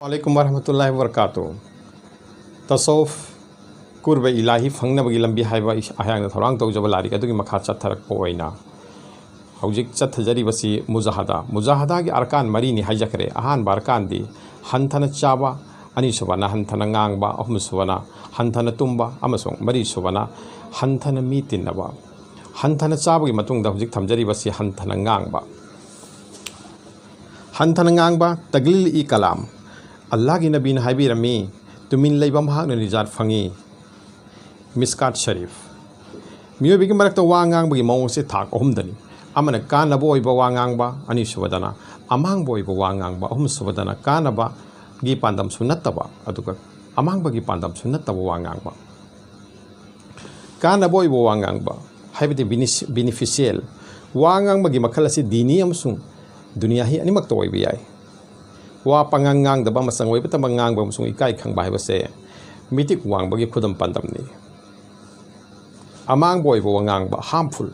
वालेकुम वरहमतुल्लाहि वबरकातुहू तसौफ कुर्ब इलाही फंगनबगी लंबी हाइबा अहांगना थौरांग तौजब लारिक अदुगी मखा चथरकप ओइना हौजिक चथजरिबसी मुजाहदा की अरकान मरीनी हाइजखरे अहानबा अरकानदी हंथना चाबा अनीसुबना हंथना गांगबा अहुमसुबना हंथना तुंबा अमसोंग मरीसुबना हंथना मी तिन्नबा हंथना चाबगी मतुंगदा हौजिक थमजरिबसी हंथना गांगबा तगलील ई कलाम अल्लाह की नबी हाइबिरमी तुमिन लेबा महाकना निजात फंगी मिस्कात शरीफ मियोबी की मरक्ता वा ngangbagi मौंग से थाक अहुमदनी अमन कानबो ओइबा वा ngangbा अनीसुबदना अमांगबो ओइबा वा ngangbा अहुमसुबदना कानबा गी पांदम सुनत्तबा अदुगा अमांगबगी पांदम सुनत्तबा वा ngangbा कानबो ओइबा वा ngangbा हाइबदि बेनिफिशियल वा ngangbagi मखल असि दीनी अमसुंग दुनिया ही अनिमक तो ओइबा याय वा पंगांग nganगदबा मसंग ओइबा तम ngangbा अमसुंग इकाई खंगबा हाइबसे मितिक वांगबगी खुदम पांदमनी अमांगबो ओइबा वा ngangbा हार्मफुल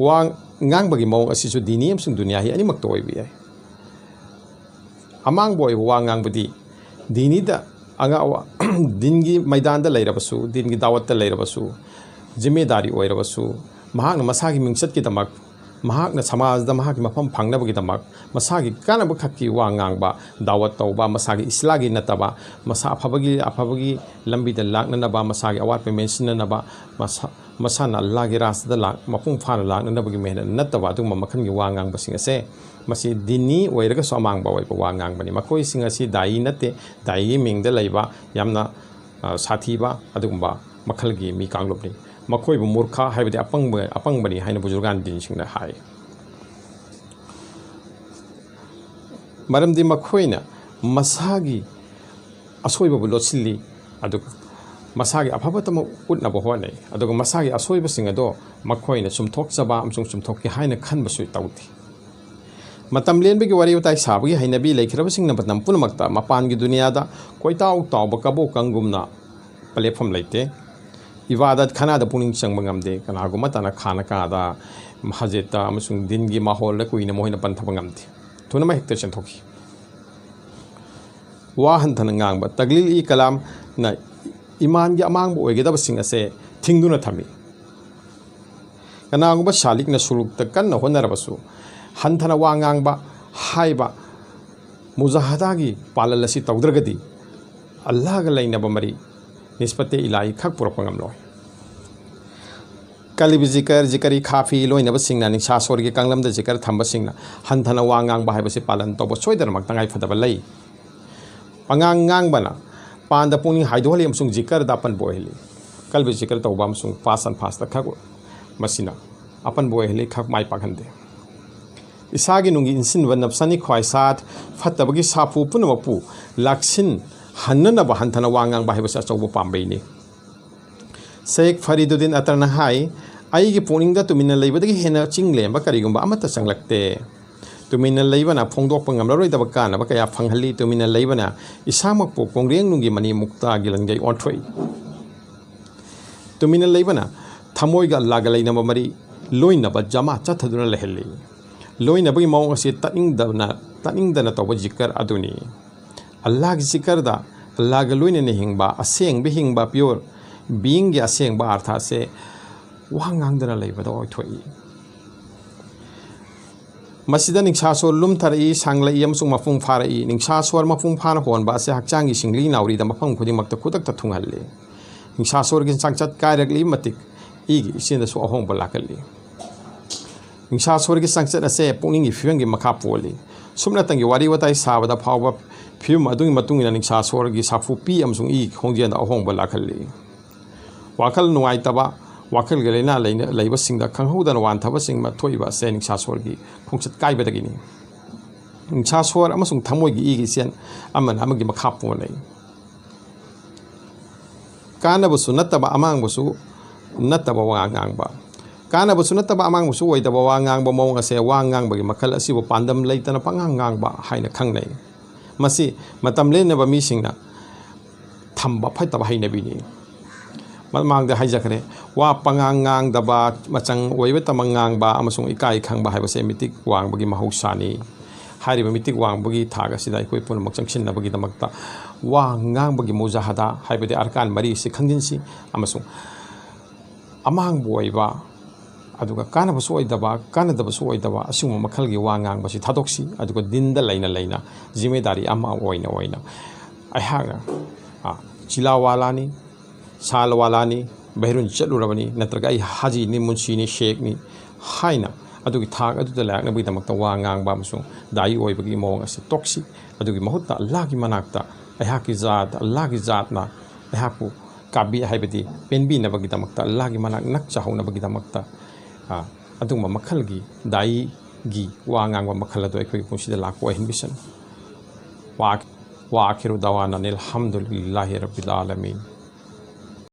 वा ngangbagi मौंग असिसु दीनी अमसुंग दुनिया ही अनिमक तो ओइबा याय अमांगबो ओइबा वा ngangbदी दीनीदा अंगावा दिनगी मैदानदा लैरबसु दिनगी दावतदा लैरबसु जिम्मेदारी ओइरबसु महाकना मसागी मिंगसतकीदमक महाकना समाजदा महाकी मफम फंगनबगीदमक मसागी कानब खक्की वा ngangbा दावत तौबा मसागी इस्लागी नतबा मसा अफबगी लंबीदा लाकननबा मसागी अवात मेंसिननबा मसाना अल्लाहगी रास्तादा लाक मपुंग फाना लाकननबगी मेहनत नतबा अदुम मखनगी वा ngangbसिंग असे मसी दिनी ओइरगसु अमांगबा ओइबा वा ngangbनी मखोइसिंग असि दाई नते दाई मिंगदा लैबा यामना साथीबा अदुगुंबा मखलगी मी कांगलुपनी मखोइबु मूर्खा हाइबदि अपंगबनी हाइना बुजुर्गान दिनसिंगना हाय मरमदि मखोइना मसागी असोइबबु लोसिल्ली अदुगा मसागी अफबतम उटनबो होनै अदुगा मसागी असोइबसिंग अदो मखोइना सुमथोकचबा अमसुंग सुमथोकके हाइना खनबसु तौदि मतम लेनबगी वरी उताई साबगी हाइनबी लेखिरबसिंग नबतम पुनमक्ता मपानगी दुनियादा कोइताउ ताउब कबो कंगुमना प्लेटफॉर्म लेते इबादत खानादा पुनिंग चंगबा ngamde कनागुमा तना खाना कादा हजेता अमसुंग दिनगी माहौल कुइना मोहिना पंथबा ngamde थुनमा हेक्ता चंथोकी वा हंथन ngangbा तगलील ई कलाम ना ईमान की अमांगबा ओइगदबसिंग असे थिंगदुना थमी कनागुमा शालिकना सुलुकता कन्ना होनरबसु हंथन वा ngangbा हाइबा मुजाहदागी पाललसी तौद्रगदी अल्लाहगा लैनबा मरी निस्पत्ते इलाही खक पुरप ngamloi कलिबि जिकरी खाफी लोइनब सिंगना निसा सोरगी कांगलमदा जिकर थंब सिंगना हंथना वा ngangbा हाइबसे पालन तौब सोइदरमक तंगाई फदब लै पंगांग ngangbना पांदा पुनी हाइदोहली अमसुंग जिकर दापन बोहेली कलिबि जिकर तौबा अमसुंग पासन फास्ता खक मसिना अपन बोहेली खक माइ पाखंदे इसागी नुंगी इंसिनब नफसनी ख्वाइसात फतबगी साफु पुनमपु लाक्सिन हन्ननब हंथना वा ngangbा हाइबसे अचौबो पाम्बैनी शेख फरीदुद्दीन अतरना हाई आईगी पुनिंगदा तुमिना लैबदगी हेना चिंगलेंबा करिगुंबा अमता चंगलक्ते तुमिना लैबना फोंदोकपा ngamlaroi दब कानबा कया फंगहली तुमिना लैबना इसामकपो कोंग्रेंग नुंगी मनी मुक्ता गिलंगै ओंथ्रोई तुमिना लैबना थमोइगा अल्लाहगा लैनबा मरी लोइनबा जमा चथदुना लहली लोइनबगी मौंग असे तनिंगदना तौबा जिकर अदुनी अल्लाहगी जिकरदा अल्लाहगा लोइनने हिंगबा असेंगबे हिंगबा प्योर बीइंग की असेंगबा अर्थ से वा nganगदना लैबदा ओइथोई मसिदा निंसासोर लुमथरई सांगलई अमसुंग मफुंग फारई निंसासोर मफुंग फाना होनबा असे हक्चांगी सिंगली नाउरीदा मफंग खुदिमक्ता खुदक्ता थुंगहल्ले निंसासोरगी चांगचत कायरगली मतिक इगी इसिंदसु अहोंबा लाकल्ली निंसासोरगी चांगचत असे पुनिंगी फिवंगी मखा पोली सुमनतंगी वारी वताई साबदा फावबा फिवम अदुंगी मतुंगिना निंसासोरगी साफु पी अमसुंग इ खोंजेंदा अहोंबा लाकल्ली वाखल नुआइतबा वाखल गलेना लैबसिंगदा खंगहौदना वानथबसिंग थोइबा से निंसासोरगी खोंचत काइबदगिनी निंसासोर अमसुंग थमोइगी इगी सेन अमन अमगी मखा पोलै कानबसु नत्तबा अमांगबसु नत्तबा वा ngangbा कानबसु नत्तबा अमांगबसु ओइदबा वा ngangbा मौंग असे वा ngangbगी मखल असिबो पांदम लैतना पंगांग ngangbा हाइना खंगनै मसी मतम लेनबा मीसिंगना थंबा फैतबा हाइनबिनी ꯃꯃꯥꯡꯗ ꯍꯥꯏꯖꯈ꯭ꯔꯦ ꯋꯥ ꯄꯉꯥꯡ ꯉꯥꯡꯗꯕ ꯃꯆꯪ ꯑꯣꯏꯕ ꯇꯃꯪ ꯉꯥꯡꯕ ꯑꯃꯁꯨꯡ ꯏꯀꯥꯏ ꯈꯪꯕ ꯍꯥꯏꯕꯁꯦ ꯃꯤꯇꯤꯛ ꯋꯥꯡꯕꯒꯤ ꯃꯍꯧꯁꯥꯅꯤ ꯍꯥꯏꯔꯤꯕ ꯃꯤꯇꯤꯛ ꯋꯥꯡꯕꯒꯤ ꯊꯥꯛ ꯑꯁꯤꯗ ꯑꯩꯈꯣꯏ ꯄꯨꯝꯅꯃꯛ ꯆꯪꯁꯤꯟꯅꯕꯒꯤꯗꯃꯛꯇ ꯋꯥ ꯉꯥꯡꯕꯒꯤ ꯃꯨꯖꯥꯍꯗꯥ ꯍꯥꯏꯕꯗꯤ ꯑꯔꯀꯥꯟ ꯃꯔꯤꯁꯤ ꯈꯪꯖꯤꯟꯁꯤ ꯑꯃꯁꯨꯡ ꯑꯃꯥꯡꯕ ꯑꯣꯏꯕ ꯑꯗꯨꯒ ꯀꯥꯟꯅꯕꯁꯨ ꯑꯣꯏꯗꯕ ꯀꯥꯟꯅꯗꯕꯁꯨ ꯑꯣꯏꯗꯕ ꯑꯁꯤꯒꯨꯝꯕ ꯃꯈꯜꯒꯤ ꯋꯥ ꯉꯥꯡꯕꯁꯤ ꯊꯥꯗꯣꯛꯁꯤ ꯑꯗꯨꯒ ꯗꯤꯟꯗ ꯂꯩꯅ ꯖꯤꯃꯦꯗꯥꯔꯤ ꯑꯃ ꯑꯣꯏꯅ ꯑꯩꯍꯥꯛꯅ ꯆꯤꯂꯥꯋꯥꯂꯥꯅꯤ ꯁꯥꯜꯋꯥꯂꯥꯅꯤ ꯕꯩꯔꯨꯟ ꯆꯠꯂꯨꯔꯕꯅꯤ ꯅꯠꯇ꯭ꯔꯒ ꯑꯩ ꯍꯥꯖꯤꯅꯤ ꯃꯨꯟꯁꯤꯅꯤ ꯁꯦꯛꯅꯤ ꯍꯥꯏꯅ ꯑꯗꯨꯒꯤ ꯊꯥꯛ ꯑꯗꯨꯗ ꯂꯥꯛꯅꯕꯒꯤꯗꯃꯛꯇ ꯋꯥ ꯉꯥꯡꯕ ꯑꯃꯁꯨꯡ ꯗꯥꯏ ꯑꯣꯏꯕꯒꯤ ꯃꯑꯣꯡ ꯑꯁꯤ ꯇꯣꯛꯁꯤ ꯑꯗꯨꯒꯤ ꯃꯍꯨꯠꯇ ꯑꯜꯂꯥꯍꯒꯤ ꯃꯅꯥꯛꯇ ꯑꯩꯍꯥꯛꯀꯤ ꯖꯥꯠ ꯑꯜꯂꯥꯍꯒꯤ ꯖꯥꯠꯅ ꯑꯩꯍꯥꯛꯄꯨ ꯀꯥꯕꯤ ꯍꯥꯏꯕꯗꯤ ꯄꯦꯟꯕꯤꯅꯕꯒꯤꯗꯃꯛꯇ ꯑꯜꯂꯥꯍꯒꯤ ꯃꯅꯥꯛ ꯅꯛꯆꯍꯧꯅꯕꯒꯤꯗꯃꯛꯇ ꯑꯗꯨꯒꯨꯝꯕ ꯃꯈꯜꯒꯤ ꯗꯥꯏꯒꯤ ꯋꯥ ꯉꯥꯡꯕ ꯃꯈꯜ ꯑꯗꯨ ꯑꯩꯈꯣꯏꯒꯤ ꯄꯨꯟꯁꯤꯗ ꯂꯥꯛꯄ ꯑꯣꯏꯍꯟꯕꯤꯁꯅꯨ ꯋꯥ ꯑꯈꯤꯔꯨ ꯗꯥꯋꯥꯅ ꯑꯜꯍꯝꯗꯨꯂꯤꯜꯂꯥꯍꯤ ꯔബ്ꯕꯤꯜ ꯑꯥꯂꯃꯤꯟ